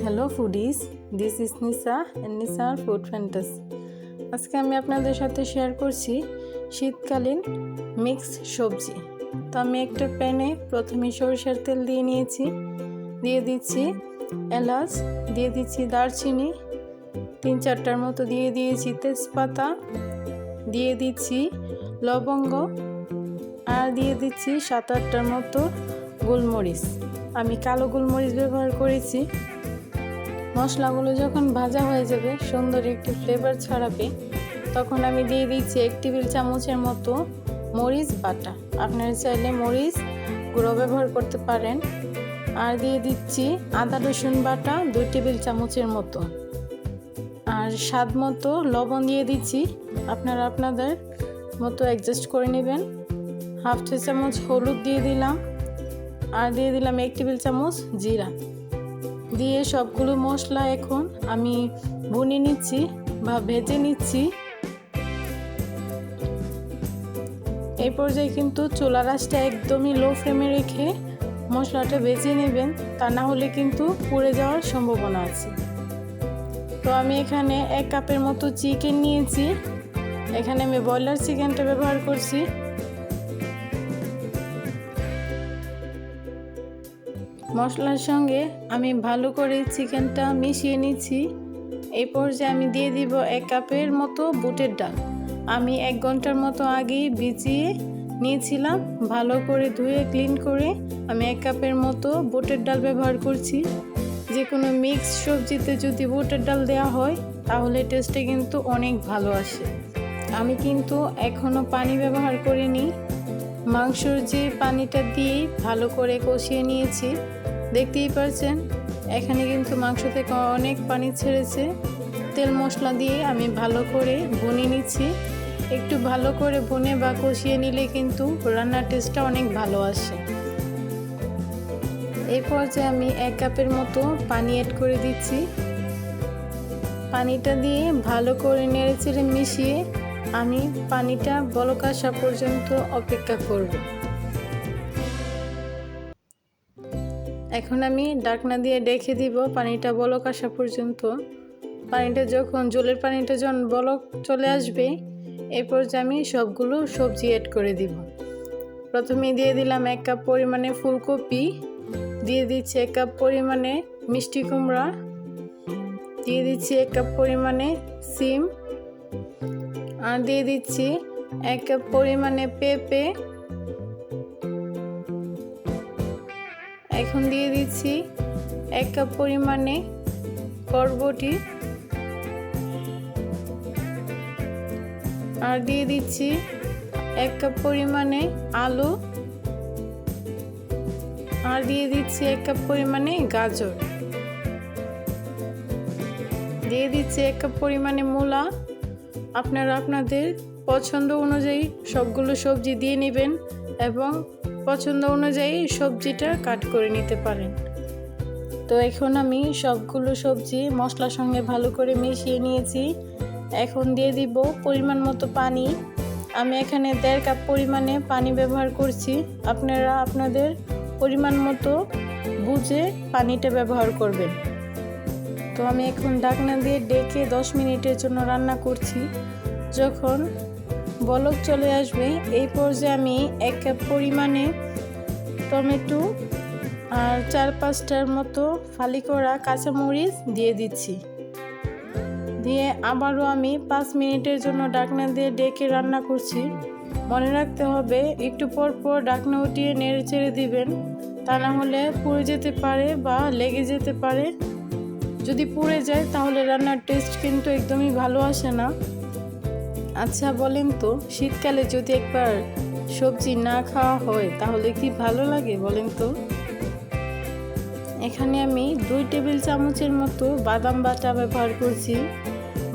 Hello foodies, this is Nisa and Nisar food fantasy. আজকে আমি আপনাদের সাথে শেয়ার করছি শীতকালীন মিক্স সবজি। তো আমি একটা প্যানে প্রথমে সরিষার তেল দিয়ে নিয়েছি, দিয়ে দিচ্ছি এলাচ, দিয়ে দিচ্ছি দারচিনি 3-4টার মতো, দিয়ে দিয়েছি তেজপাতা, দিয়ে দিচ্ছি লবঙ্গ আর দিয়ে দিচ্ছি 7-8টার মতো গোলমরিচ। আমি কালো গোলমরিচ ব্যবহার করেছি। মশলাগুলো যখন ভাজা হয়ে যাবে, সুন্দর একটি ফ্লেভার ছড়াবে, তখন আমি দিয়ে দিচ্ছি 1 টেবিল চামচের মতো মরিচ বাটা। আপনারা চাইলে মরিচ গুঁড়ো ব্যবহার করতে পারেন। আর দিয়ে দিচ্ছি আদা রসুন বাটা 2 টেবিল চামচের মতো। আর স্বাদ মতো লবণ দিয়ে দিচ্ছি, আপনারা আপনাদের মতো অ্যাডজাস্ট করে নেবেন। 1/2 চা চামচ হলুদ দিয়ে দিলাম, আর দিয়ে দিলাম 1 টেবিল চামচ জিরা। দিয়ে সবগুলো মশলা এখন আমি ভুনে নিচ্ছি বা ভেজে নিচ্ছি। এই পর্যায়ে কিন্তু চুলার আঁচটা একদমই লো ফ্লেমে রেখে মশলাটা ভেজে নেবেন, তা না হলে কিন্তু পুড়ে যাওয়ার সম্ভাবনা আছে। তো আমি এখানে 1 কাপের মতো চিকেন নিয়েছি। এখানে আমি ব্রয়লার চিকেনটা ব্যবহার করছি। মশলার সঙ্গে আমি ভালো করে চিকেনটা মিশিয়ে নিচ্ছি। এই পর্যায়ে আমি দিয়ে দিব 1 কাপের মতো বুটের ডাল। আমি 1 ঘন্টার মতো আগেই ভিজিয়ে নিয়েছিলাম, ভালো করে ধুয়ে ক্লিন করে আমি 1 কাপের মতো বুটের ডাল ব্যবহার করছি। যে কোনো মিক্স সবজিতে যদি বুটের ডাল দেওয়া হয় তাহলে টেস্টে কিন্তু অনেক ভালো আসে। আমি কিন্তু এখনও পানি ব্যবহার করিনি, মাংসর যে পানিটা দিয়ে ভালো করে কষিয়ে নিয়েছি। দেখতেই পাচ্ছেন এখানে কিন্তু মাংস থেকে অনেক পানি ছেড়েছে। তেল মশলা দিয়ে আমি ভালো করে ভুনে নিচ্ছি। একটু ভালো করে ভুনে বা কষিয়ে নিলে কিন্তু রান্নার টেস্টটা অনেক ভালো আসে। এই পর্যায়ে আমি 1 কাপের মতো পানি অ্যাড করে দিচ্ছি। পানিটা দিয়ে ভালো করে নেড়েচেড়ে মিশিয়ে আমি পানিটা বলক আসা পর্যন্ত অপেক্ষা করব। এখন আমি ঢাকনা দিয়ে ঢেকে দিব পানিটা বলক আসা পর্যন্ত। পানিটা যখন জলের পানিটা যখন বলক চলে আসবে, এই পর্যায়ে আমি সবগুলো সবজি অ্যাড করে দিব। প্রথমে দিয়ে দিলাম 1 কাপ পরিমাণে ফুলকপি, দিয়ে দিচ্ছি 1 কাপ পরিমাণে মিষ্টি কুমড়া, দিয়ে দিচ্ছি 1 কাপ পরিমাণে সিম, আর দিয়ে দিচ্ছি 1 কাপ পরিমাণে পেঁপে। এখন দিয়ে দিচ্ছি 1 কাপ পরিমাণে বরবটি, আর দিয়ে দিচ্ছি 1 কাপ পরিমাণে আলু, আর দিয়ে দিচ্ছি 1 কাপ পরিমাণে গাজর, দিয়ে দিচ্ছি 1 কাপ পরিমাণে মূলা। আপনারা আপনাদের পছন্দ অনুযায়ী সবগুলো সবজি দিয়ে নেবেন এবং পছন্দ অনুযায়ী সবজিটা কাট করে নিতে পারেন। তো এখন আমি সবগুলো সবজি মশলার সঙ্গে ভালো করে মিশিয়ে নিয়েছি। এখন দিয়ে দিব পরিমাণ মতো পানি। আমি এখানে 1.5 কাপ পরিমাণে পানি ব্যবহার করছি। আপনারা আপনাদের পরিমাণ মতো বুঝে পানিটা ব্যবহার করবেন। তো আমি এখন ঢাকনা দিয়ে ঢেকে 10 মিনিটের জন্য রান্না করছি। যখন বলক চলে আসবে, এই পর্যায়ে আমি 1 কাপ পরিমাণে টমেটো আর 4-5টার মতো ফালি করা কাঁচামরিচ দিয়ে দিচ্ছি। দিয়ে আবারও আমি 5 মিনিটের জন্য ঢাকনা দিয়ে ঢেকে রান্না করছি। মনে রাখতে হবে একটু পর পর ঢাকনা উঠিয়ে নেড়ে চেড়ে দিবেন, তা না হলে পুড়ে যেতে পারে বা লেগে যেতে পারে। যদি পুড়ে যায় তাহলে রান্নার টেস্ট কিন্তু একদমই ভালো আসে না। আচ্ছা বলেন তো, শীতকালে যদি একবার সবজি না খাওয়া হয় তাহলে কি ভালো লাগে বলেন তো? এখানে আমি 2 টেবিল চামচের মতো বাদাম বাটা ব্যবহার করছি।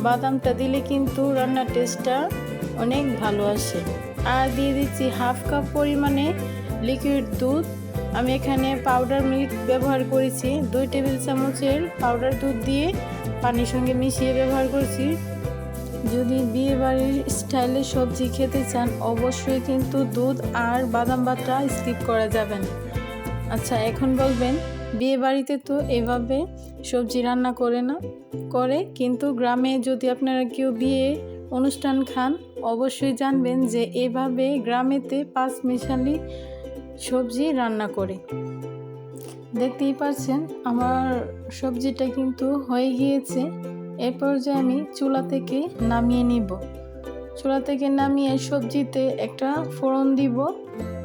বাদামটা দিলে কিন্তু রান্নার টেস্টটা অনেক ভালো আসে। আর দিয়ে দিচ্ছি 1/2 কাপ পরিমাণে লিকুইড দুধ। আমি এখানে পাউডার মিল্ক ব্যবহার করেছি। 2 টেবিল চামচের পাউডার দুধ দিয়ে পানির সঙ্গে মিশিয়ে ব্যবহার করছি। যদি বিয়ে বাড়ির স্টাইলে সবজি খেতে চান অবশ্যই কিন্তু দুধ আর বাদাম বাটা স্কিপ করা যাবে না। আচ্ছা এখন বলবেন বিয়ে বাড়িতে তো এভাবে সবজি রান্না করে কিন্তু গ্রামে যদি আপনারা কেউ বিয়ে অনুষ্ঠান খান অবশ্যই জানবেন যে এভাবে গ্রামেতে পাঁচমিশালি সবজি রান্না করে। দেখতেই পাচ্ছেন আমার সবজিটা কিন্তু হয়ে গিয়েছে। এরপর যে আমি চুলা থেকে নামিয়ে নিব। চুলা থেকে নামিয়ে সবজিতে একটা ফোড়ন দিব।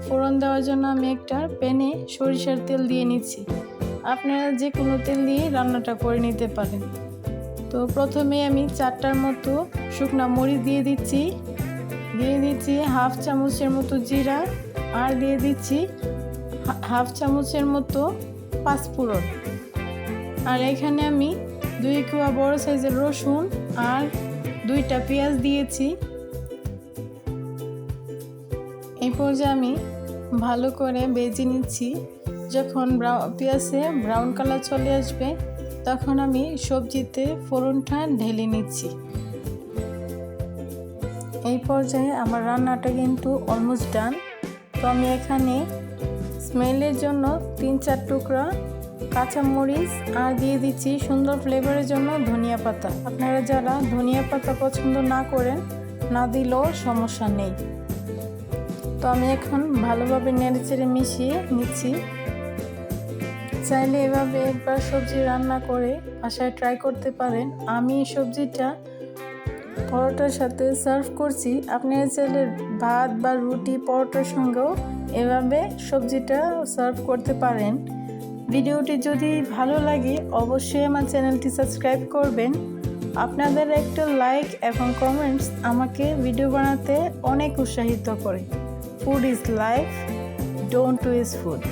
ফোড়ন দেওয়ার জন্য আমি একটা প্যানে সরিষার তেল দিয়ে নিচ্ছি। আপনারা যে কোনো তেল দিয়ে রান্নাটা করে নিতে পারেন। তো প্রথমে আমি 4টার মতো শুকনা মরিচ দিয়ে দিচ্ছি হাফ চামচের মতো জিরা, আর দিয়ে দিচ্ছি হাফ চামচের মতো পাঁচফোড়ন। আর এখানে আমি 2 কোয়া বড় সাইজের রসুন আর 2টা পেঁয়াজ দিয়েছি। এই পর্যায়ে আমি ভালো করে ভেজে নিচ্ছি। যখন পেঁয়াজে ব্রাউন কালার চলে আসবে তখন আমি সবজিতে ফোড়নটা ঢেলে নিচ্ছি। এই পর্যায়ে আমার রান্নাটা কিন্তু অলমোস্ট ডান। তো আমি এখানে স্মেলের জন্য 3-4 টুকরা কাঁচামরিচ আর দিয়ে দিচ্ছি সুন্দর ফ্লেভারের জন্য ধনিয়া পাতা। আপনারা যারা ধনিয়া পাতা পছন্দ না করেন না দিলেও সমস্যা নেই। তো আমি এখন ভালোভাবে নেড়েচেড়ে মিশিয়ে নিচ্ছি। চাইলে এভাবে একবার সবজি রান্না করে বাসায় ট্রাই করতে পারেন। আমি এই সবজিটা পরোটার সাথে সার্ভ করছি। আপনারা চাইলে ভাত বা রুটি পরোটার সঙ্গেও এভাবে সবজিটা সার্ভ করতে পারেন। ভিডিওটি যদি ভালো লাগে অবশ্যই আমার চ্যানেলটি সাবস্ক্রাইব করবেন। আপনাদের একটা লাইক এবং কমেন্টস আমাকে ভিডিও বানাতে অনেক উৎসাহিত করে। Food is life, don't waste food.